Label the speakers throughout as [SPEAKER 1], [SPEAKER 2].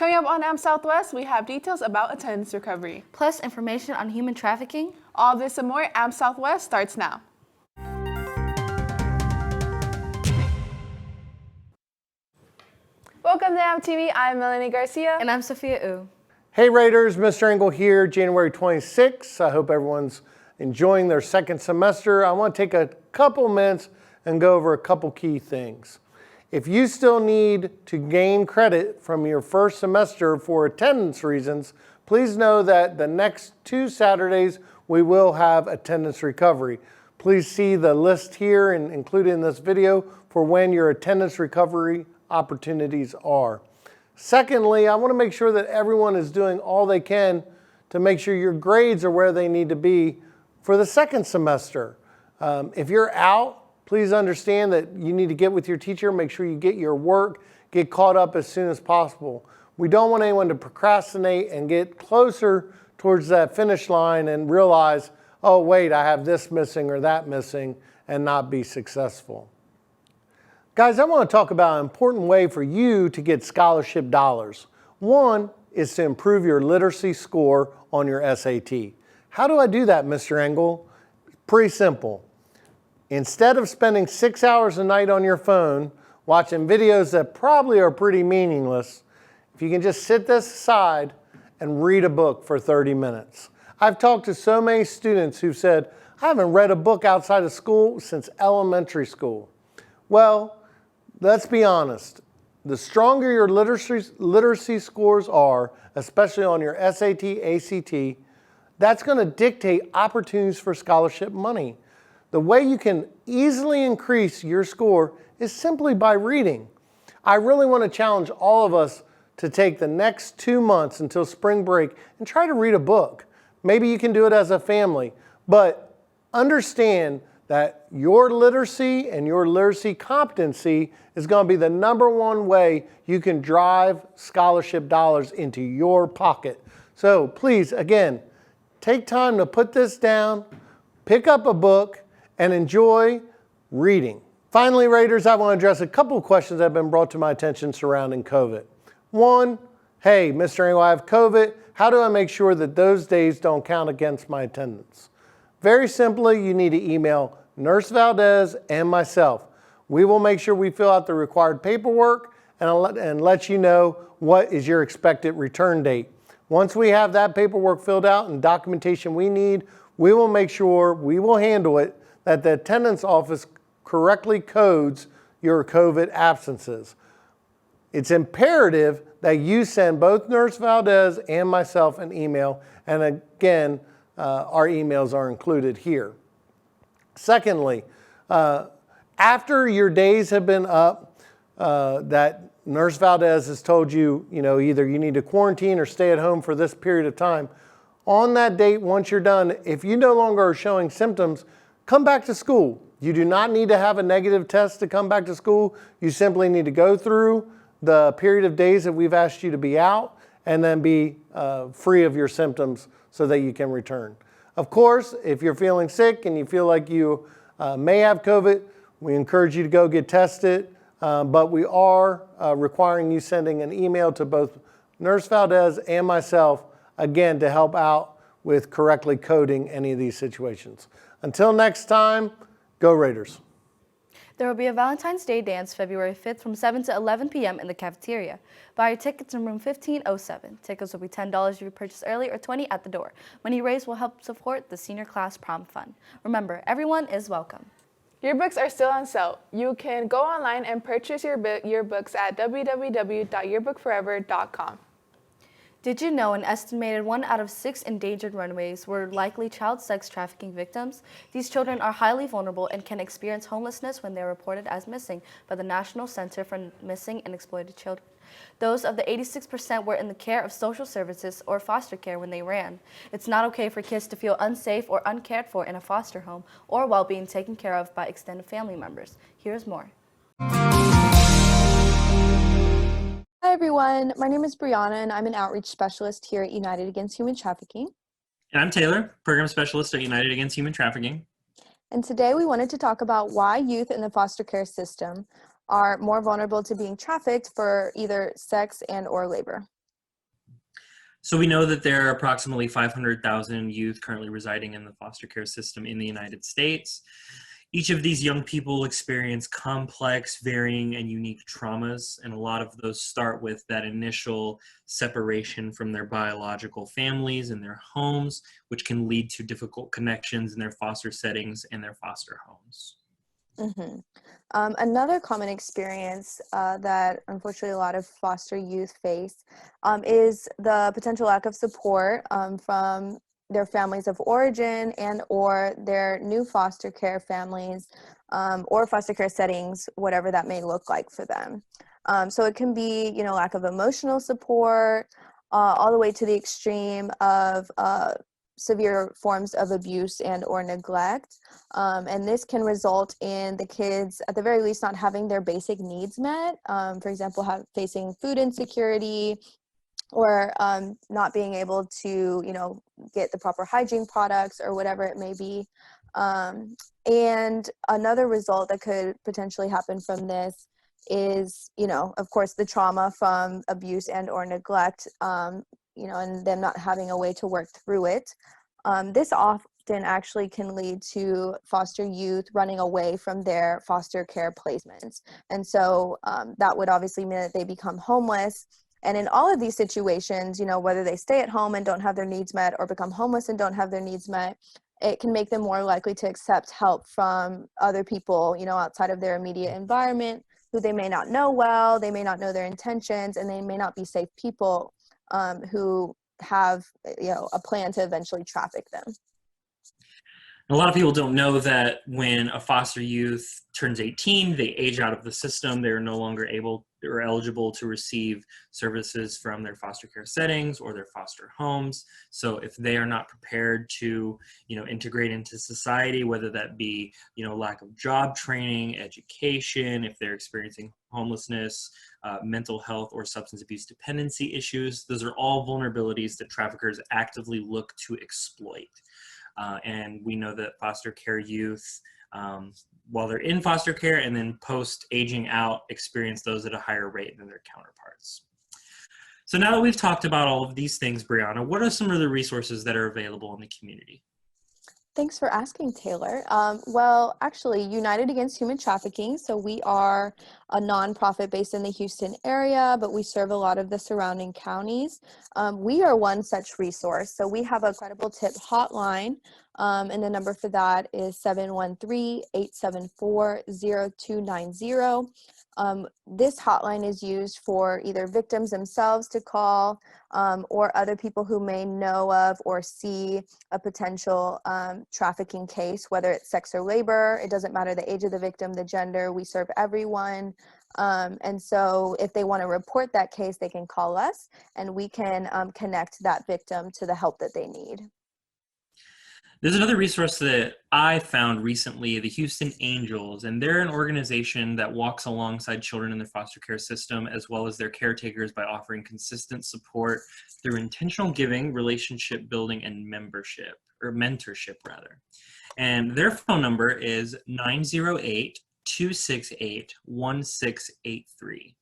[SPEAKER 1] Coming up on AM Southwest, we have details about attendance recovery.
[SPEAKER 2] Plus information on human trafficking.
[SPEAKER 1] All this and more, AM Southwest starts now. Welcome to AM TV. I'm Melanie Garcia.
[SPEAKER 2] And I'm Sophia Wu.
[SPEAKER 3] Hey Raiders, Mr. Engel here, January 26th. I hope everyone's enjoying their second semester. I want to take a couple minutes and go over a couple key things. If you still need to gain credit from your first semester for attendance reasons, please know that the next 2 Saturdays we will have attendance recovery. Please see the list here and included in this video for when your attendance recovery opportunities are. Secondly, I want to make sure that everyone is doing all they can to make sure your grades are where they need to be for the second semester. If you're out, please understand that you need to get with your teacher, make sure you get your work, get caught up as soon as possible. We don't want anyone to procrastinate and get closer towards that finish line and realize, oh wait, I have this missing or that missing, and not be successful. Guys, I want to talk about an important way for you to get scholarship dollars. One is to improve your literacy score on your SAT. How do I do that, Mr. Engel? Pretty simple. Instead of spending 6 hours a night on your phone watching videos that probably are pretty meaningless, if you can just sit this aside and read a book for 30 minutes. I've talked to so many students who've said, I haven't read a book outside of school since elementary school. Well, let's be honest. The stronger your literacy scores are, especially on your SAT, ACT, that's going to dictate opportunities for scholarship money. The way you can easily increase your score is simply by reading. I really want to challenge all of us to take the next 2 months until spring break and try to read a book. Maybe you can do it as a family, but understand that your literacy and your literacy competency is going to be the #1 way you can drive scholarship dollars into your pocket. So please, again, take time to put this down, pick up a book, and enjoy reading. Finally, Raiders, I want to address a couple of questions that have been brought to my attention surrounding COVID. One, hey, Mr. Engel, I have COVID. How do I make sure that those days don't count against my attendance? Very simply, you need to email Nurse Valdez and myself. We will make sure we fill out the required paperwork and let you know what is your expected return date. Once we have that paperwork filled out and documentation we need, we will make sure we will handle it that the attendance office correctly codes your COVID absences. It's imperative that you send both Nurse Valdez and myself an email, and again, our emails are included here. Secondly, after your days have been up, that Nurse Valdez has told you, either you need to quarantine or stay at home for this period of time, on that date, once you're done, if you no longer are showing symptoms, come back to school. You do not need to have a negative test to come back to school. You simply need to go through the period of days that we've asked you to be out and then be free of your symptoms so that you can return. Of course, if you're feeling sick and you feel like you may have COVID, we encourage you to go get tested, but we are requiring you sending an email to both Nurse Valdez and myself, again, to help out with correctly coding any of these situations. Until next time, go Raiders.
[SPEAKER 2] There will be a Valentine's Day dance February 5th from 7 to 11 p.m. in the cafeteria. Buy your tickets in room 1507. Tickets will be $10 if you purchase early or $20 at the door. Money raised will help support the senior class prom fund. Remember, everyone is welcome.
[SPEAKER 1] Yearbooks are still on sale. You can go online and purchase your yearbooks at www.yearbookforever.com.
[SPEAKER 2] Did you know an estimated 1 out of 6 endangered runaways were likely child sex trafficking victims? These children are highly vulnerable and can experience homelessness when they are reported as missing by the National Center for Missing and Exploited Children. Those of the 86% were in the care of social services or foster care when they ran. It's not okay for kids to feel unsafe or uncared for in a foster home or while being taken care of by extended family members. Here's more.
[SPEAKER 4] Hi everyone, my name is Brianna and I'm an outreach specialist here at United Against Human Trafficking.
[SPEAKER 5] And I'm Taylor, program specialist at United Against Human Trafficking.
[SPEAKER 4] And today we wanted to talk about why youth in the foster care system are more vulnerable to being trafficked for either sex and or labor.
[SPEAKER 5] So we know that there are approximately 500,000 youth currently residing in the foster care system in the United States. Each of these young people experience complex, varying, and unique traumas, and a lot of those start with that initial separation from their biological families and their homes, which can lead to difficult connections in their foster settings and their foster homes.
[SPEAKER 4] Another common experience that unfortunately a lot of foster youth face is the potential lack of support from their families of origin and or their new foster care families or foster care settings, whatever that may look like for them. So it can be, lack of emotional support, all the way to the extreme of severe forms of abuse and or neglect. And this can result in the kids, at the very least, not having their basic needs met. For example, facing food insecurity, or not being able to, get the proper hygiene products or whatever it may be. And another result that could potentially happen from this is, of course, the trauma from abuse and or neglect, and them not having a way to work through it. This often actually can lead to foster youth running away from their foster care placements. And so that would obviously mean that they become homeless. And in all of these situations, whether they stay at home and don't have their needs met or become homeless and don't have their needs met, it can make them more likely to accept help from other people, outside of their immediate environment, who they may not know well, they may not know their intentions, and they may not be safe people who have, a plan to eventually traffic them.
[SPEAKER 5] A lot of people don't know that when a foster youth turns 18, they age out of the system. They're no longer able or eligible to receive services from their foster care settings or their foster homes. So if they are not prepared to, integrate into society, whether that be, lack of job training, education, if they're experiencing homelessness, mental health or substance abuse dependency issues, those are all vulnerabilities that traffickers actively look to exploit. And we know that foster care youth, while they're in foster care and then post aging out, experience those at a higher rate than their counterparts. So now that we've talked about all of these things, Brianna, what are some of the resources that are available in the community?
[SPEAKER 4] Thanks for asking, Taylor. Well, actually, United Against Human Trafficking, so we are a nonprofit based in the Houston area, but we serve a lot of the surrounding counties. We are one such resource. So we have a credible tip hotline, and the number for that is 713-874-0290. This hotline is used for either victims themselves to call or other people who may know of or see a potential trafficking case, whether it's sex or labor. It doesn't matter the age of the victim, the gender, we serve everyone. And so if they want to report that case, they can call us and we can connect that victim to the help that they need.
[SPEAKER 5] There's another resource that I found recently, the Houston Angels, and they're an organization that walks alongside children in their foster care system as well as their caretakers by offering consistent support through intentional giving, relationship building, and mentorship rather. And their phone number is 908-268-1683.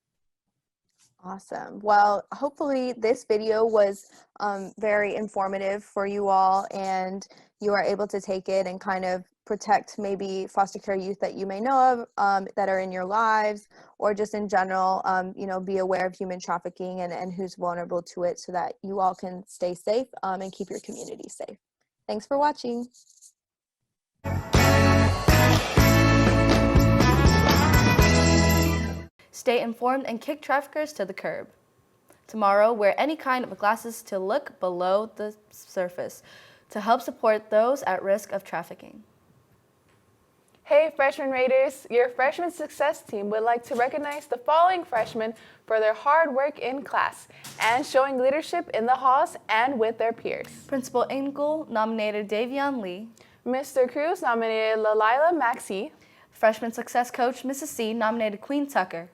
[SPEAKER 4] Awesome. Well, hopefully this video was very informative for you all, and you are able to take it and kind of protect maybe foster care youth that you may know of that are in your lives, or just in general, be aware of human trafficking and who's vulnerable to it, so that you all can stay safe and keep your community safe. Thanks for watching.
[SPEAKER 2] Stay informed and kick traffickers to the curb. Tomorrow, wear any kind of glasses to look below the surface to help support those at risk of trafficking.
[SPEAKER 1] Hey Freshman Raiders, your freshman success team would like to recognize the following freshmen for their hard work in class and showing leadership in the halls and with their peers.
[SPEAKER 2] Principal Engel nominated Davion Lee.
[SPEAKER 1] Mr. Cruz nominated Lalila Maxey.
[SPEAKER 2] Freshman success coach Mrs. C nominated Queen Tucker.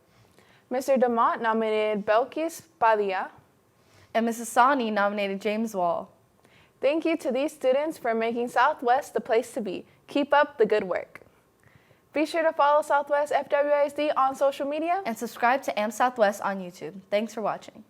[SPEAKER 1] Mr. Demont nominated Belkis Padilla.
[SPEAKER 2] And Mrs. Sani nominated James Wall.
[SPEAKER 1] Thank you to these students for making Southwest the place to be. Keep up the good work. Be sure to follow Southwest FWISD on social media
[SPEAKER 2] And subscribe to AMP Southwest on YouTube. Thanks for watching.